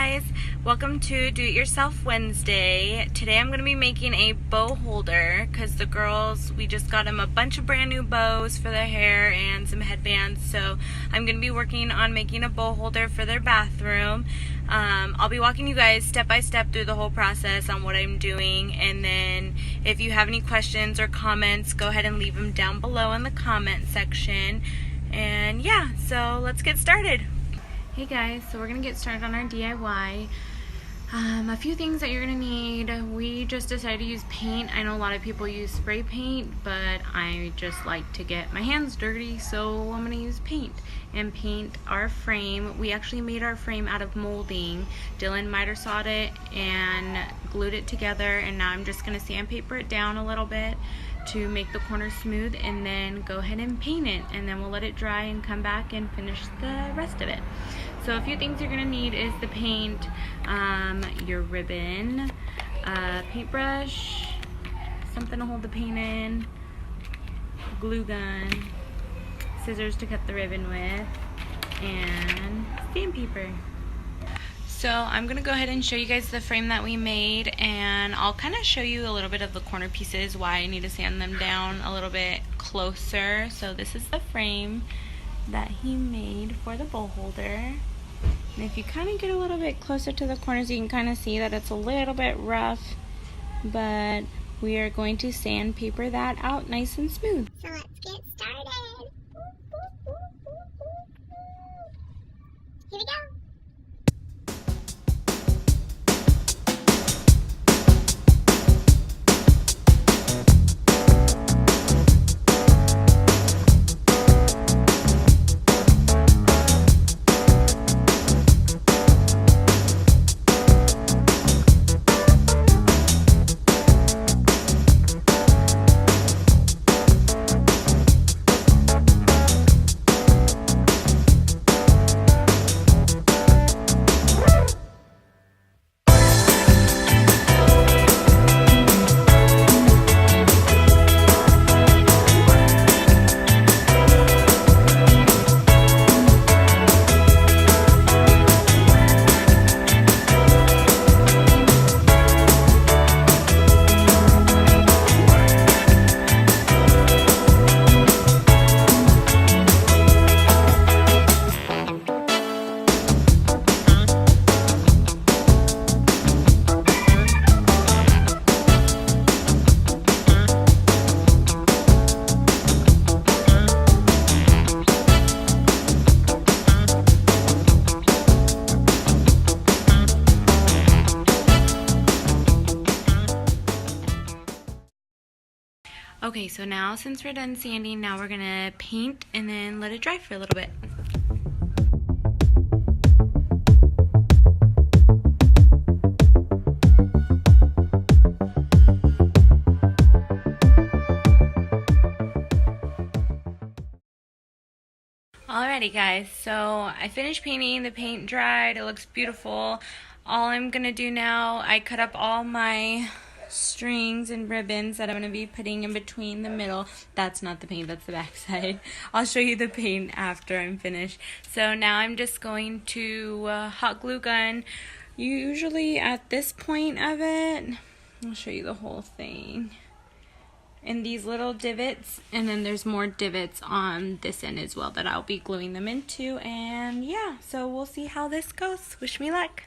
guys, welcome to Do It Yourself Wednesday. Today I'm going to be making a bow holder because the girls, we just got them a bunch of brand new bows for their hair and some headbands, so I'm going to be working on making a bow holder for their bathroom. I'll be walking you guys step by step through the whole process on what I'm doing, and then if you have any questions or comments, go ahead and leave them down below in the comment section. And yeah, so let's get started. Hey guys, so we're gonna get started on our DIY. A few things that you're gonna need. We just decided to use paint. I know a lot of people use spray paint, but I just like to get my hands dirty, so I'm gonna use paint and paint our frame. We actually made our frame out of molding. Dylan miter sawed it and glued it together, and now I'm just gonna sandpaper it down a little bit to make the corner smooth, and then go ahead and paint it, and then we'll let it dry and come back and finish the rest of it. So a few things you're gonna need is the paint, your ribbon, paintbrush, something to hold the paint in, glue gun, scissors to cut the ribbon with, and sandpaper. So I'm gonna go ahead and show you guys the frame that we made, and I'll kind of show you a little bit of the corner pieces, why I need to sand them down a little bit closer. So this is the frame that he made for the bowl holder. And if you kind of get a little bit closer to the corners, you can kind of see that it's a little bit rough, but we are going to sandpaper that out nice and smooth. So let's get started. Here we go. Okay, so now since we're done sanding, now we're gonna paint and then let it dry for a little bit. Alrighty guys, so I finished painting, the paint dried, it looks beautiful. All I'm gonna do now, I cut up all my strings and ribbons that I'm going to be putting in between the middle. That's not the paint, that's the back side. I'll show you the paint after I'm finished. So now I'm just going to hot glue gun. Usually at this point of it, I'll show you the whole thing. And these little divots, and then there's more divots on this end as well that I'll be gluing them into. And yeah, so we'll see how this goes. Wish me luck.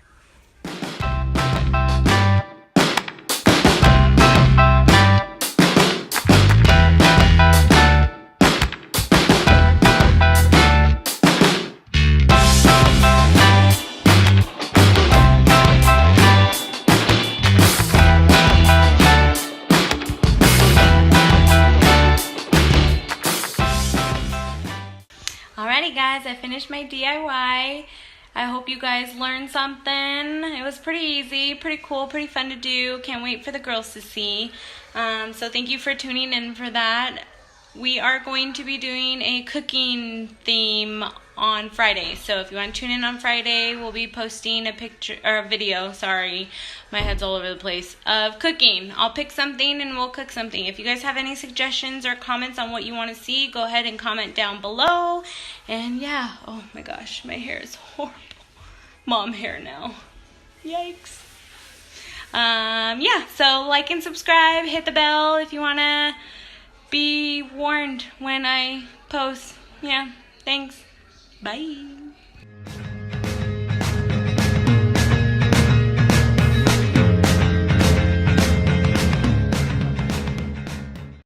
Alrighty guys, I finished my DIY. I hope you guys learned something. It was pretty easy, pretty cool, pretty fun to do. Can't wait for the girls to see. So thank you for tuning in for that. We are going to be doing a cooking theme on Friday. So if you want to tune in on Friday, we'll be posting a picture or a video, sorry, my head's all over the place, of cooking. I'll pick something and we'll cook something. If you guys have any suggestions or comments on what you want to see, go ahead and comment down below. And yeah, oh my gosh, my hair is horrible. Mom hair now. Yikes. Yeah, so like and subscribe, hit the bell if you want to be warned when I post. Yeah, thanks. Bye.